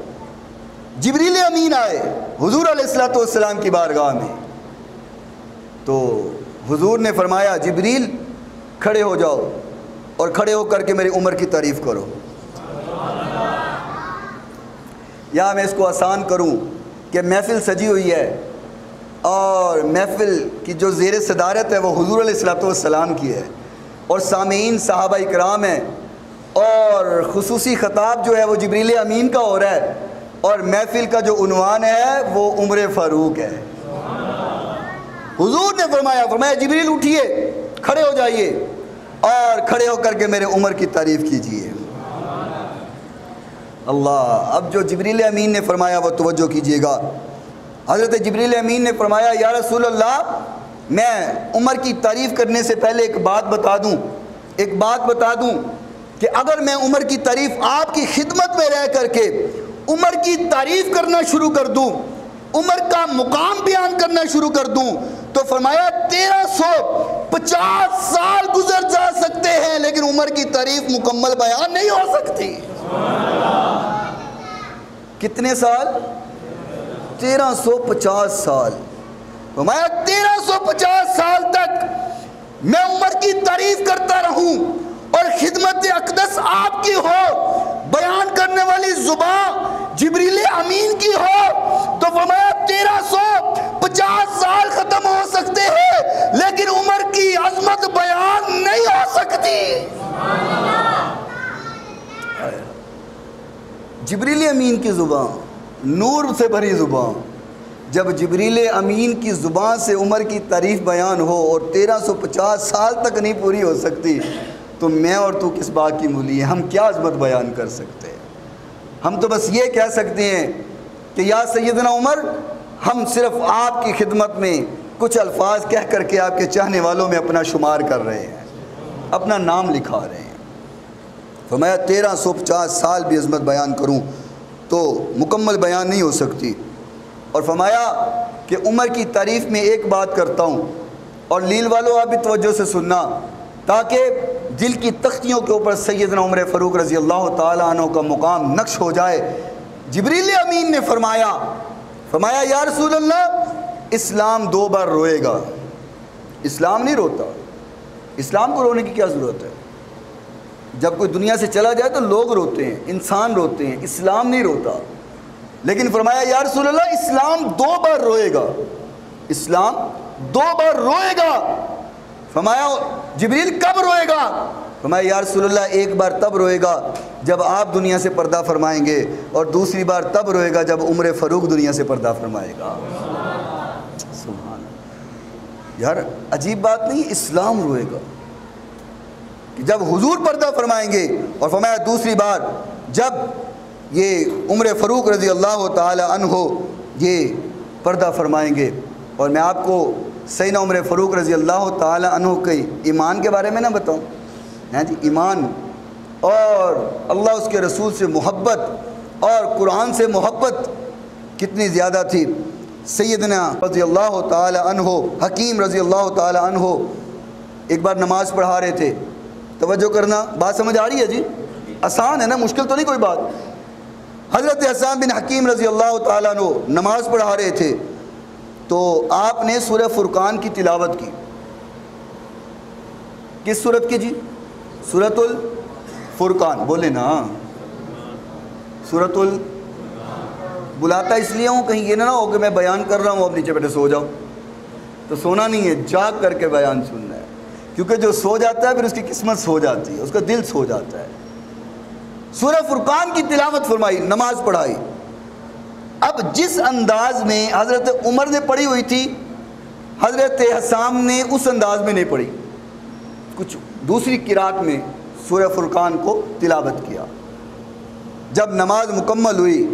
جبریل امین آئے حضور علیہ الصلوۃ والسلام کی بارگاہ میں, تو حضور نے فرمایا جبریل کھڑے ہو جاؤ, اور کھڑے ہو کر کے میری عمر کی تعریف کرو. یا میں اس کو آسان کروں کہ محفل سجی ہوئی ہے, اور محفل کی جو زیر صدارت ہے وہ حضور علیہ الصلوۃ والسلام کی ہے, اور سامعین صحابہ اکرام ہیں, اور خصوصی خطاب جو ہے وہ جبریل امین کا ہو رہا ہے, اور محفل کا جو عنوان ہے وہ عمر فاروق ہے. حضور نے فرمایا جبریل اٹھیے, کھڑے ہو جائیے, اور کھڑے ہو کر کے میرے عمر کی تعریف کیجیے. اللہ. اب جو جبریل امین نے فرمایا وہ توجہ کیجیے گا. حضرت جبریل امین نے فرمایا یا رسول اللہ میں عمر کی تعریف کرنے سے پہلے ایک بات بتا دوں کہ اگر میں عمر کی تعریف آپ کی خدمت میں رہ کر کے عمر کی تعریف کرنا شروع کر دوں, عمر کا مقام بیان کرنا شروع کر دوں, تو فرمایا 1350 سال گزر جا سکتے ہیں لیکن عمر کی تعریف مکمل بیان نہیں ہو سکتی. کتنے سال؟ 1350 سال. فرمایا 1350 سال تک میں عمر کی تعریف کرتا رہوں اور خدمت اقدس آپ کی ہو, بیان کرنے والی زبان جبریل امین کی ہو, تو فرمایا 1350 سال ختم ہو سکتے ہیں لیکن عمر کی عظمت بیان نہیں ہو سکتی. جبریل امین کی زبان, نور سے بھری زبان, جب جبریل امین کی زبان سے عمر کی تعریف بیان ہو اور 1350 سال تک نہیں پوری ہو سکتی, تو میں اور تو کس بات کی مولی ہیں؟ ہم کیا عظمت بیان کر سکتے ہیں؟ ہم تو بس یہ کہہ سکتے ہیں کہ یا سیدنا عمر, ہم صرف آپ کی خدمت میں کچھ الفاظ کہہ کر کے آپ کے چاہنے والوں میں اپنا شمار کر رہے ہیں, اپنا نام لکھا رہے ہیں. فرمایا 1350 سال بھی عظمت بیان کروں تو مکمل بیان نہیں ہو سکتی. اور فرمایا کہ عمر کی تعریف میں ایک بات کرتا ہوں، اور لیل والوں آپ بھی توجہ سے سننا تاکہ دل کی تختیوں کے اوپر سیدنا عمر فاروق رضی اللہ تعالیٰ عنہ کا مقام نقش ہو جائے. جبریل امین نے فرمایا یا رسول اللہ اسلام 2 بار روئے گا. اسلام نہیں روتا، اسلام کو رونے کی کیا ضرورت ہے؟ جب کوئی دنیا سے چلا جائے تو لوگ روتے ہیں، انسان روتے ہیں، اسلام نہیں روتا. لیکن فرمایا یا رسول اللہ اسلام 2 بار روئے گا، اسلام 2 بار روئے گا. فرمایا جبریل کب روئے گا؟ فرمایا یا رسول اللہ ایک بار تب روئے گا جب آپ دنیا سے پردہ فرمائیں گے، اور دوسری بار تب روئے گا جب عمر فاروق دنیا سے پردہ فرمائے گا. سبحان اللہ. یار عجیب بات نہیں، اسلام روئے گا کہ جب حضور پردہ فرمائیں گے. اور فرمایا دوسری بار جب یہ عمر فاروق رضی اللہ تعالی عنہ یہ پردہ فرمائیں گے. اور میں آپ کو سیدنا عمر فاروق رضی اللہ تعالی عنہ کے ایمان کے بارے میں نہ بتاؤں. جی ایمان اور اللہ اس کے رسول سے محبت اور قرآن سے محبت کتنی زیادہ تھی. سیدنا رضی اللہ تعالی عنہ حکیم رضی اللہ تعالی عنہ ایک بار نماز پڑھا رہے تھے. توجہ کرنا، بات سمجھ آ رہی ہے جی؟ آسان ہے نا، مشکل تو نہیں کوئی بات. حضرت حسان بن حکیم رضی اللہ تعالیٰ عنہ نماز پڑھا رہے تھے تو آپ نے سورہ فرقان کی تلاوت کی. کس سورت کی جی؟ سورۃ الفرقان. بولے نا سورۃ بلاتا اس لیے ہوں کہیں یہ نہ ہو کہ میں بیان کر رہا ہوں اب نیچے بیٹھے سو جاؤ. تو سونا نہیں ہے، جاگ کر کے بیان سننا ہے. کیونکہ جو سو جاتا ہے پھر اس کی قسمت سو جاتی ہے، اس کا دل سو جاتا ہے. سورہ فرقان کی تلاوت فرمائی، نماز پڑھائی. اب جس انداز میں حضرت عمر نے پڑھی ہوئی تھی حضرت حسام نے اس انداز میں نہیں پڑھی، کچھ دوسری قرات میں سورہ فرقان کو تلاوت کیا. جب نماز مکمل ہوئی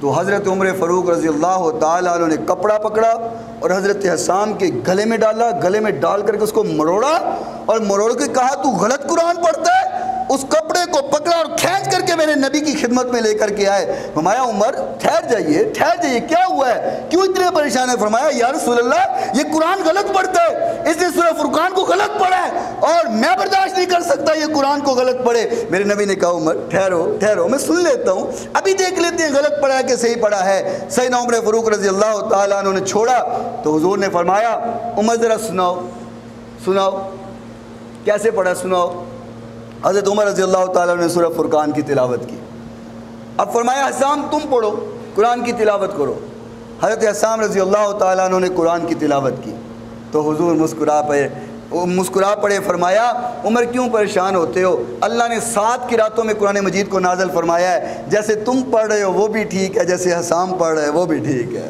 تو حضرت عمر فاروق رضی اللہ تعالیٰ عنہ نے کپڑا پکڑا اور حضرت حسام کے گلے میں ڈالا، گلے میں ڈال کر کے اس کو مروڑا اور مروڑ کے کہا تو غلط قرآن پڑھتا ہے. اس کپڑے کو پکڑا اور کھینچ کر کے میرے نبی کی خدمت میں لے کر کے آئے. فرمایا عمر ٹھہر جائیے کیا ہوا ہے، کیوں اتنے پریشان ہے؟ فرمایا یا رسول اللہ یہ قرآن غلط پڑھتا ہے، اس نے سورہ فرقان کو غلط پڑھا ہے اور میں برداشت نہیں کر سکتا یہ قرآن کو غلط پڑھے. میرے نبی نے کہا عمر ٹھہرو میں سن لیتا ہوں، ابھی دیکھ لیتے ہیں غلط پڑھا ہے کہ صحیح پڑھا ہے. سیدنا عمر فاروق رضی اللہ تعالیٰ عنہ نے چھوڑا تو حضور نے فرمایا عمر ذرا سناؤ کیسے پڑھا، سناؤ. حضرت عمر رضی اللہ تعالیٰ نے سورہ فرقان کی تلاوت کی. اب فرمایا حسام تم پڑھو، قرآن کی تلاوت کرو. حضرت حسام رضی اللہ تعالیٰ عنہ نے قرآن کی تلاوت کی تو حضور مسکرا پڑے. فرمایا عمر کیوں پریشان ہوتے ہو، اللہ نے 7 قراتوں میں قرآن مجید کو نازل فرمایا ہے. جیسے تم پڑھ رہے ہو وہ بھی ٹھیک ہے، جیسے حسام پڑھ رہے وہ بھی ٹھیک ہے.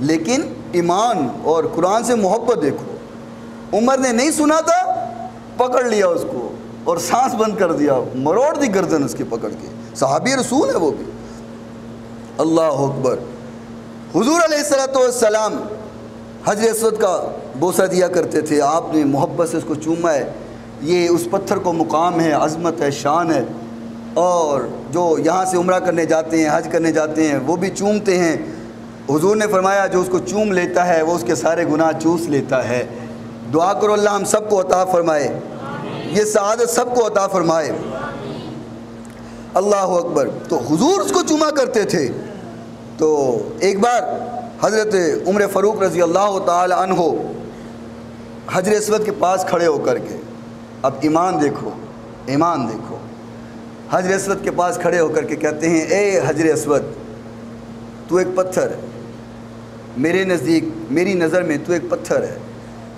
لیکن ایمان اور قرآن سے محبت دیکھو. عمر نے نہیں سنا تھا، پکڑ لیا اس کو اور سانس بند کر دیا، مروڑ دی گردن اس کی پکڑ کے. صحابی رسول ہے وہ بھی. اللہ اکبر. حضور علیہ السلام حجر اسود کا بوسہ دیا کرتے تھے. آپ نے محبت سے اس کو چوما ہے. یہ اس پتھر کو مقام ہے، عظمت ہے، شان ہے. اور جو یہاں سے عمرہ کرنے جاتے ہیں، حج کرنے جاتے ہیں، وہ بھی چومتے ہیں. حضور نے فرمایا جو اس کو چوم لیتا ہے وہ اس کے سارے گناہ چوس لیتا ہے. دعا کرو اللہ ہم سب کو عطا فرمائے، یہ سعادت سب کو عطا فرمائے. اللہ اکبر. تو حضور اس کو چوما کرتے تھے. تو ایک بار حضرت عمر فاروق رضی اللہ تعالی عنہ حجر اسود کے پاس کھڑے ہو کر کے، اب ایمان دیکھو، حجر اسود کے پاس کھڑے ہو کر کے کہتے ہیں اے حجر اسود تو ایک پتھر ہے، میرے نزدیک میری نظر میں تو ایک پتھر ہے.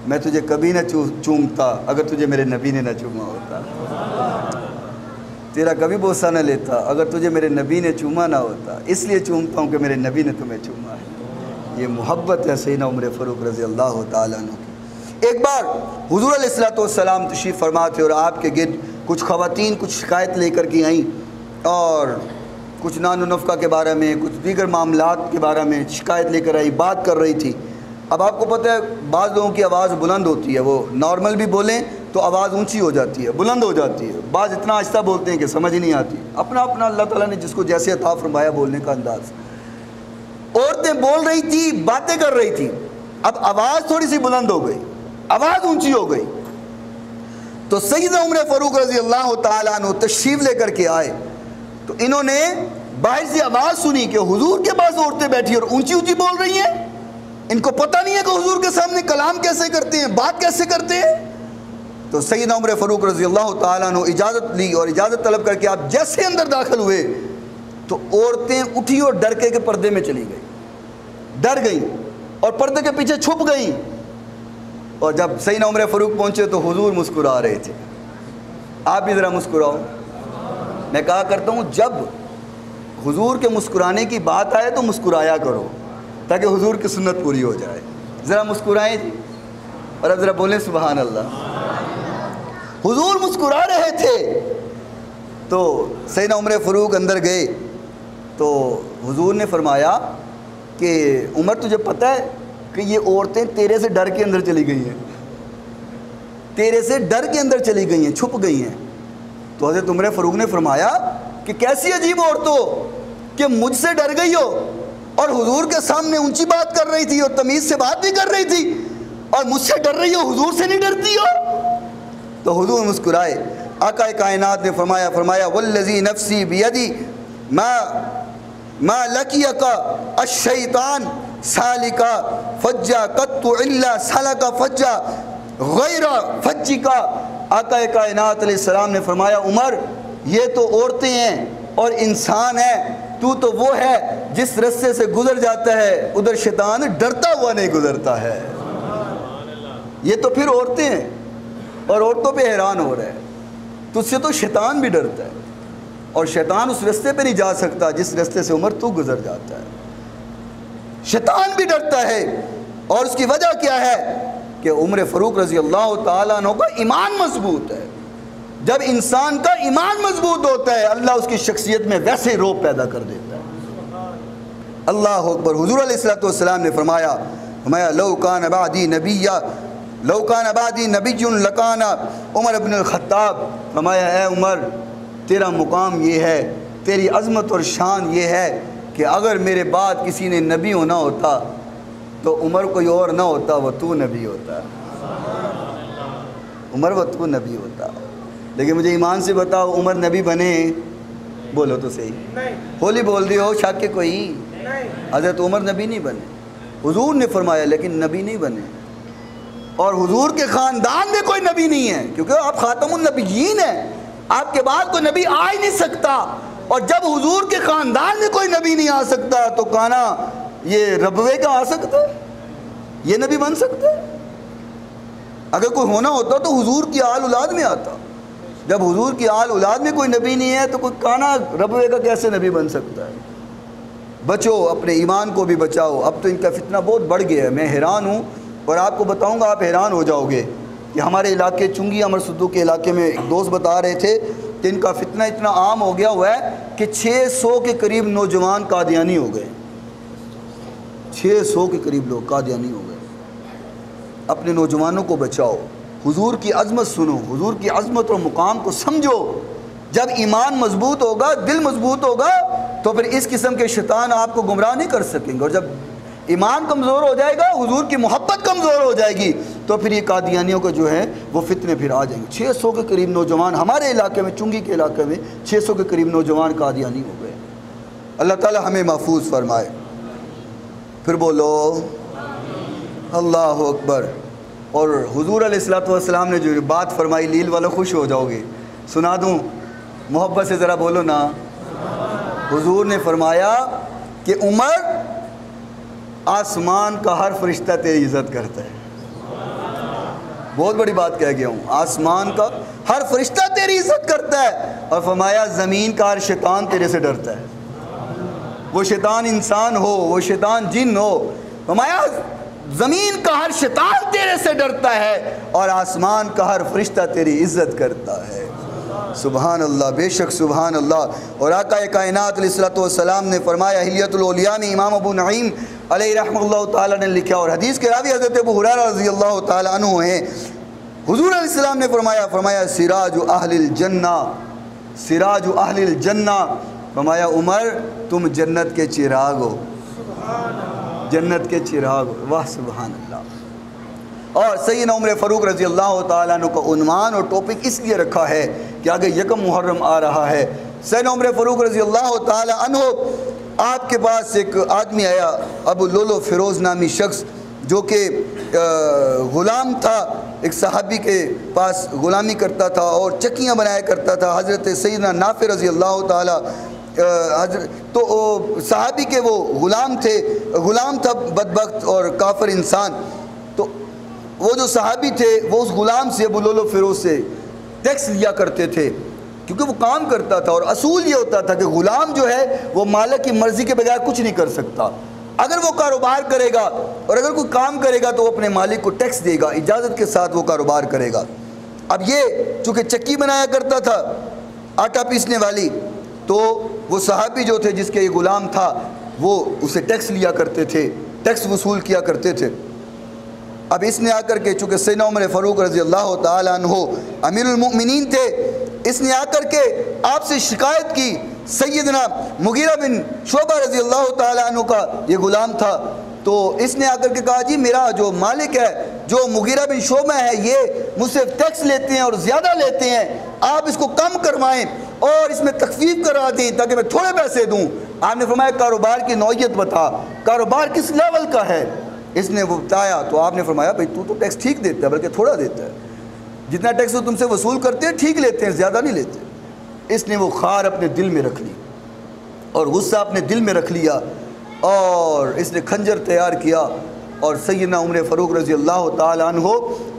میں تجھے کبھی نہ چومتا اگر تجھے میرے نبی نے نہ چوما ہوتا، تیرا کبھی بوسہ نہ لیتا اگر تجھے میرے نبی نے چوما نہ ہوتا. اس لیے چومتا ہوں کہ میرے نبی نے تمہیں چوما ہے. یہ محبت ہے سیدنا عمر فاروق رضی اللہ تعالیٰ عنہ کی. ایک بار حضور علیہ السلام تشریف فرما تھے اور آپ کے گرد کچھ خواتین کچھ شکایت لے کر کے آئیں اور کچھ نان و نفقہ کے بارے میں، کچھ دیگر معاملات کے بارے میں شکایت لے کر آئی، بات کر رہی تھی. اب آپ کو پتہ ہے بعض لوگوں کی آواز بلند ہوتی ہے، وہ نارمل بھی بولیں تو آواز اونچی ہو جاتی ہے، بلند ہو جاتی ہے، بعض اتنا آہستہ بولتے ہیں کہ سمجھ نہیں آتی، اپنا اپنا اللہ تعالیٰ نے جس کو جیسے عطا فرمایا بولنے کا انداز۔ عورتیں بول رہی تھی، باتیں کر رہی تھی، اب آواز تھوڑی سی بلند ہو گئی، آواز اونچی ہو گئی، تو سیدنا عمر فاروق رضی اللہ تعالیٰ عنہ تشریف لے کر کے آئے، تو انہوں نے باہر سے آواز سنی کہ حضور کے پاس عورتیں بیٹھی اور اونچی اونچی بول رہی ہیں، ان کو پتہ نہیں ہے کہ حضور کے سامنے کلام کیسے کرتے ہیں، بات کیسے کرتے ہیں۔ تو سیدنا عمر فاروق رضی اللہ تعالیٰ عنہ اجازت لی اور اجازت طلب کر کے آپ جیسے اندر داخل ہوئے تو عورتیں اٹھی اور ڈر کے پردے میں چلی گئیں، ڈر گئیں اور پردے کے پیچھے چھپ گئیں، اور جب سیدنا عمر فاروق پہنچے تو حضور مسکرا رہے تھے۔ آپ بھی ذرا مسکراؤ۔ میں کہا کرتا ہوں جب حضور کے مسکرانے کی بات آئے تو مسکرایا کرو تاکہ حضور کی سنت پوری ہو جائے۔ ذرا مسکرائیں جی، اور اب ذرا بولیں سبحان اللہ۔ حضور مسکرا رہے تھے تو سیدنا عمر فاروق اندر گئے تو حضور نے فرمایا کہ عمر تجھے پتہ ہے کہ یہ عورتیں تیرے سے ڈر کے اندر چلی گئی ہیں، تیرے سے ڈر کے اندر چلی گئی ہیں، چھپ گئی ہیں۔ تو حضرت عمر فاروق نے فرمایا کہ کیسی عجیب عورت ہو کہ مجھ سے ڈر گئی ہو اور حضور کے سامنے اونچی بات کر رہی تھی اور تمیز سے بات بھی کر رہی تھی، اور مجھ سے ڈر رہی ہو، حضور سے نہیں ڈرتی ہو۔ تو حضور مسکرائے۔ آقا کائنات نے فرمایا والذی نفسی بیدی ما لکیک الشیطان سالکا فجا قط الا سلک فجا غیر فجکا۔ آقا کائنات علیہ السلام نے فرمایا عمر یہ تو عورتیں ہیں اور انسان ہے، تو وہ ہے جس رستے سے گزر جاتا ہے ادھر شیطان ڈرتا ہوا نہیں گزرتا ہے۔ یہ تو پھر عورتیں ہیں اور عورتوں پہ حیران ہو رہا ہے، تجھ سے تو شیطان بھی ڈرتا ہے، اور شیطان اس رستے پہ نہیں جا سکتا جس رستے سے عمر تو گزر جاتا ہے، شیطان بھی ڈرتا ہے۔ اور اس کی وجہ کیا ہے کہ عمر فاروق رضی اللہ تعالیٰ عنہ کا ایمان مضبوط ہے۔ جب انسان کا ایمان مضبوط ہوتا ہے اللہ اس کی شخصیت میں ویسے روب پیدا کر دیتا ہے۔ اللہ اکبر۔ حضور علیہ السلام نے فرمایا لو کان بعدی نبی لکان عمر بن الخطاب۔ فرمایا اے عمر تیرا مقام یہ ہے، تیری عظمت اور شان یہ ہے کہ اگر میرے بعد کسی نے نبی ہونا ہوتا تو عمر کوئی اور نہ ہوتا، وہ تو نبی ہوتا، عمر وہ تو نبی ہوتا۔ لیکن مجھے ایمان سے بتاؤ عمر نبی بنے؟ بولو تو صحیح، ہولی بول رہی ہو، شک کے کوئی؟ حضرت عمر نبی نہیں بنے، حضور نے فرمایا لیکن نبی نہیں بنے، اور حضور کے خاندان میں کوئی نبی نہیں ہے کیونکہ آپ خاتم النبیین ہیں، آپ کے بعد کوئی نبی آ ہی نہیں سکتا، اور جب حضور کے خاندان میں کوئی نبی نہیں آ سکتا تو کانا یہ ربوے کا آ سکتا ہے، یہ نبی بن سکتا ہے؟ اگر کوئی ہونا ہوتا تو حضور کی آل اولاد میں آتا، جب حضور کی آل اولاد میں کوئی نبی نہیں ہے تو کوئی کانا ربوے کا کیسے نبی بن سکتا ہے؟ بچو، اپنے ایمان کو بھی بچاؤ۔ اب تو ان کا فتنہ بہت بڑھ گیا ہے، میں حیران ہوں، اور آپ کو بتاؤں گا آپ حیران ہو جاؤ گے کہ ہمارے علاقے چنگی امر سدو کے علاقے میں ایک دوست بتا رہے تھے کہ ان کا فتنہ اتنا عام ہو گیا ہوا ہے کہ 600 کے قریب نوجوان قادیانی ہو گئے، 600 کے قریب لوگ قادیانی ہو گئے۔ اپنے نوجوانوں کو بچاؤ، حضور کی عظمت سنو، حضور کی عظمت اور مقام کو سمجھو۔ جب ایمان مضبوط ہوگا، دل مضبوط ہوگا تو پھر اس قسم کے شیطان آپ کو گمراہ نہیں کر سکیں گے، اور جب ایمان کمزور ہو جائے گا، حضور کی محبت کمزور ہو جائے گی تو پھر یہ قادیانیوں کو جو ہے وہ فتنے پھر آ جائیں گے۔ 600 کے قریب نوجوان ہمارے علاقے میں، چنگی کے علاقے میں 600 کے قریب نوجوان قادیانی ہو گئے۔ اللہ تعالی ہمیں محفوظ فرمائے۔ پھر بولو اللہ اکبر۔ اور حضور علیہ السلام نے جو بات فرمائی، لیل والے خوش ہو جاؤ گے، سنا دوں محبت سے ذرا بولو نا۔ حضور نے فرمایا کہ عمر آسمان کا ہر فرشتہ تیری عزت کرتا ہے۔ بہت بڑی بات کہہ گیا ہوں، آسمان کا ہر فرشتہ تیری عزت کرتا ہے، اور فرمایا زمین کا ہر شیطان تیرے سے ڈرتا ہے، وہ شیطان انسان ہو، وہ شیطان جن ہو۔ فرمایا زمین کا ہر شیطان تیرے سے ڈرتا ہے اور آسمان کا ہر فرشتہ تیری عزت کرتا ہے۔ سبحان اللہ، بے شک سبحان اللہ۔ اور آقا کائنات علیہ السلام نے فرمایا، حلیۃ الاولیاء میں امام ابو نعیم علیہ رحمہ اللہ تعالیٰ نے لکھا، اور حدیث کے راوی حضرت ابو ہریرہ رضی اللہ تعالیٰ عنہ ہیں حضور علیہ السلام نے فرمایا سراج اہل الجنہ، سراج اہل الجنہ، فرمایا عمر تم جنت کے چراغ ہو، جنت کے چراغ ہو۔ واہ سبحان اللہ۔ اور سیدنا عمر فاروق رضی اللہ تعالیٰ عنہ کا عنوان اور ٹاپک اس لیے رکھا ہے کہ آگے یکم محرم آ رہا ہے۔ سیدنا عمر فاروق رضی اللہ تعالیٰ عنہ، آپ کے پاس ایک آدمی آیا، ابو لولو فیروز نامی شخص، جو کہ غلام تھا، ایک صحابی کے پاس غلامی کرتا تھا اور چکیاں بنایا کرتا تھا۔ حضرت سیدنا نافع رضی اللہ تعالیٰ تو صحابی کے وہ غلام تھے، غلام تھا بدبخت اور کافر انسان۔ تو وہ جو صحابی تھے وہ اس غلام سے، ابو لولو فیروز سے ٹیکس لیا کرتے تھے، کیونکہ وہ کام کرتا تھا، اور اصول یہ ہوتا تھا کہ غلام جو ہے وہ مالک کی مرضی کے بغیر کچھ نہیں کر سکتا۔ اگر وہ کاروبار کرے گا اور اگر کوئی کام کرے گا تو وہ اپنے مالک کو ٹیکس دے گا، اجازت کے ساتھ وہ کاروبار کرے گا۔ اب یہ چونکہ چکی بنایا کرتا تھا آٹا پیسنے والی، تو وہ صحابی جو تھے جس کے یہ غلام تھا وہ اسے ٹیکس لیا کرتے تھے، ٹیکس وصول کیا کرتے تھے۔ اب اس نے آ کر کے، چونکہ سیدنا عمر فاروق رضی اللہ تعالیٰ عنہ امیر المؤمنین تھے، اس نے آ کر کے آپ سے شکایت کی۔ سیدنا مغیرہ بن شعبہ رضی اللہ تعالیٰ عنہ کا یہ غلام تھا، تو اس نے آ کر کے کہا جی میرا جو مالک ہے، جو مغیرہ بن شعبہ ہے، یہ مجھ سے ٹیکس لیتے ہیں اور زیادہ لیتے ہیں، آپ اس کو کم کروائیں اور اس میں تخفیف کرا دیں تاکہ میں تھوڑے پیسے دوں۔ آپ نے فرمایا کاروبار کی نوعیت بتا، کاروبار کس لیول کا ہے؟ اس نے وہ بتایا، تو آپ نے فرمایا بھئی تو ٹیکس ٹھیک دیتا ہے، بلکہ تھوڑا دیتا ہے، جتنا ٹیکس وہ تم سے وصول کرتے ہیں ٹھیک لیتے ہیں، زیادہ نہیں لیتے۔ اس نے وہ خار اپنے دل میں رکھ لی اور غصہ اپنے دل میں رکھ لیا، اور اس نے خنجر تیار کیا، اور سیدنا عمر فاروق رضی اللہ تعالیٰ عنہ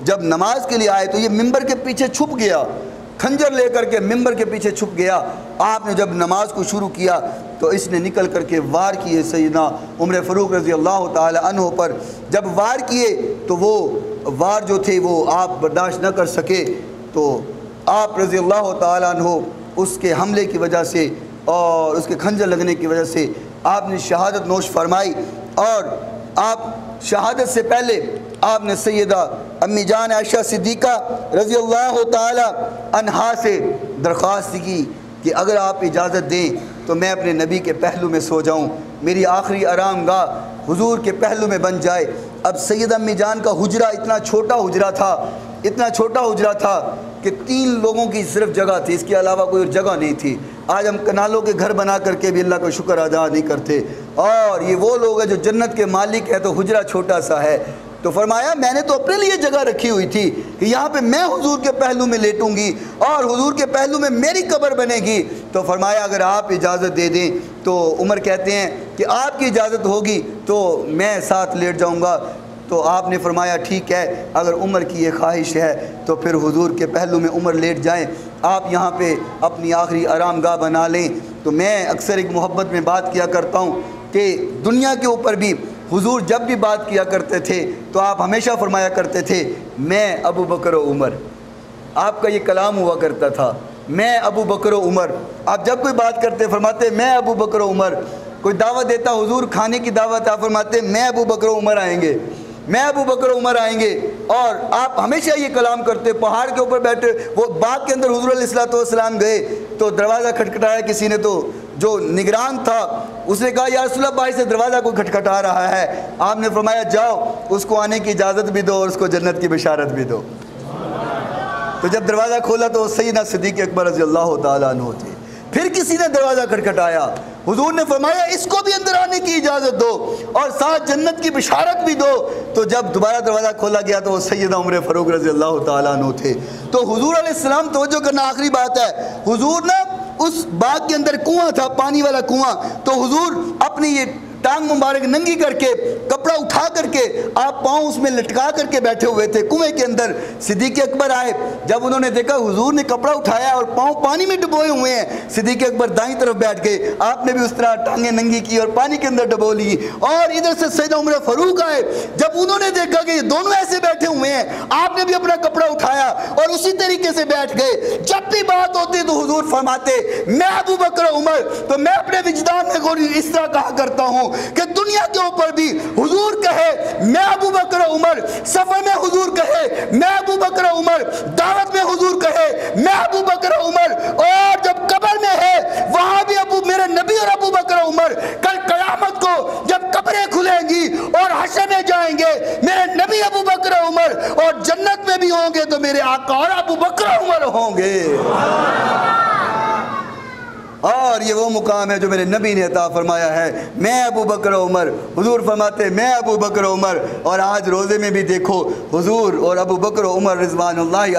جب نماز کے لیے آئے تو یہ ممبر کے پیچھے چھپ گیا، خنجر لے کر کے ممبر کے پیچھے چھپ گیا۔ آپ نے جب نماز کو شروع کیا تو اس نے نکل کر کے وار کیے سیدنا عمر فاروق رضی اللہ تعالیٰ عنہ پر۔ جب وار کیے تو وہ وار جو تھے وہ آپ برداشت نہ کر سکے، تو آپ رضی اللہ تعالیٰ عنہ اس کے حملے کی وجہ سے اور اس کے خنجر لگنے کی وجہ سے آپ نے شہادت نوش فرمائی، اور آپ شہادت سے پہلے آپ نے سیدہ امی جان عائشہ صدیقہ رضی اللہ تعالی عنہا سے درخواست کی کہ اگر آپ اجازت دیں تو میں اپنے نبی کے پہلو میں سو جاؤں، میری آخری آرام گاہ حضور کے پہلو میں بن جائے۔ اب سیدہ امی جان کا حجرہ اتنا چھوٹا حجرہ تھا، اتنا چھوٹا حجرہ تھا کہ 3 لوگوں کی صرف جگہ تھی، اس کے علاوہ کوئی جگہ نہیں تھی۔ آج ہم کنالوں کے گھر بنا کر کے بھی اللہ کا شکر ادا نہیں کرتے، اور یہ وہ لوگ ہیں جو جنت کے مالک ہیں، تو حجرہ چھوٹا سا ہے۔ تو فرمایا میں نے تو اپنے لیے جگہ رکھی ہوئی تھی کہ یہاں پہ میں حضور کے پہلو میں لیٹوں گی اور حضور کے پہلو میں میری قبر بنے گی۔ تو فرمایا اگر آپ اجازت دے دیں تو عمر کہتے ہیں کہ آپ کی اجازت ہوگی تو میں ساتھ لیٹ جاؤں گا۔ تو آپ نے فرمایا ٹھیک ہے، اگر عمر کی یہ خواہش ہے تو پھر حضور کے پہلو میں عمر لیٹ جائیں، آپ یہاں پہ اپنی آخری آرام گاہ بنا لیں۔ تو میں اکثر ایک محبت میں بات کیا کرتا ہوں کہ دنیا کے اوپر بھی حضور جب بھی بات کیا کرتے تھے تو آپ ہمیشہ فرمایا کرتے تھے میں ابو بکر و عمر۔ آپ کا یہ کلام ہوا کرتا تھا، میں ابو بکر و عمر۔ آپ جب کوئی بات کرتے فرماتے میں ابو بکر و عمر۔ کوئی دعوت دیتا حضور کھانے کی دعوت، آپ فرماتے میں ابو بکر و عمر آئیں گے، میں ابو بکر و عمر آئیں گے۔ اور آپ ہمیشہ یہ کلام کرتے، پہاڑ کے اوپر بیٹھے، وہ باغ کے اندر حضور علیہ السلام گئے تو دروازہ کھٹکھٹایا کسی نے، تو جو نگران تھا اس نے کہا یا رسول اللہ بھائی سے دروازہ کوئی کھٹکھٹا رہا ہے۔ آپ نے فرمایا جاؤ اس کو آنے کی اجازت بھی دو اور اس کو جنت کی بشارت بھی دو۔ تو جب دروازہ کھولا تو سیدنا صدیق اکبر رضی اللہ تعالیٰ عنہ تھے۔ پھر کسی نے دروازہ کھٹکھٹایا، حضور نے فرمایا اس کو بھی اندر آنے کی اجازت دو اور ساتھ جنت کی بشارت بھی دو۔ تو جب دوبارہ دروازہ کھولا گیا تو وہ سیدنا عمر فاروق رضی اللہ تعالیٰ عنہ تھے۔ تو حضور علیہ السلام، توجہ کرنا آخری بات ہے، حضور نا اس باغ کے اندر کنواں تھا، پانی والا کنواں، تو حضور اپنی یہ ٹانگ مبارک ننگی کر کے کپڑا اٹھا کر کے آپ پاؤں اس میں لٹکا کر کے بیٹھے ہوئے تھے کنویں کے اندر۔ صدیق اکبر آئے، جب انہوں نے دیکھا حضور نے کپڑا اٹھایا اور پاؤں پانی میں ڈبوئے ہوئے ہیں، صدیق اکبر دائیں طرف بیٹھ گئے، آپ نے بھی اس طرح ٹانگیں ننگی کی اور پانی کے اندر ڈبو لی۔ اور ادھر سے سیدنا عمر فاروق آئے، جب انہوں نے دیکھا کہ یہ دونوں ایسے بیٹھے ہوئے ہیں، آپ نے بھی اپنا کپڑا اٹھایا اور اسی طریقے سے بیٹھ گئے۔ جب بھی بات ہوتی تو حضور فرماتے میں ابو بکر عمر، تو میں اپنے وجدان میں اس طرح کہا کرتا ہوں کہ دنیا کے اوپر بھی حضور کہے میں ابو بکر عمر، سفر میں حضور کہے میں ابو بکر عمر، دعوت میں حضور کہے میں ابو بکر عمر، اور جب قبر میں ہے وہاں بھی میرے نبی اور ابو بکر عمر۔ کل قیامت کو جب قبریں کھلیں گی اور حشر میں جائیں گے میرے نبی ابو بکر عمر، اور جنت میں بھی ہوں گے تو میرے آقا اور ابو بکر عمر ہوں گے۔ اور یہ وہ مقام ہے جو میرے نبی نے عطا فرمایا ہے، میں ابو بکر عمر۔ حضور فرماتے میں ابو بکر عمر، اور آج روزے میں بھی دیکھو حضور اور ابو بکر عمر رضوان اللہ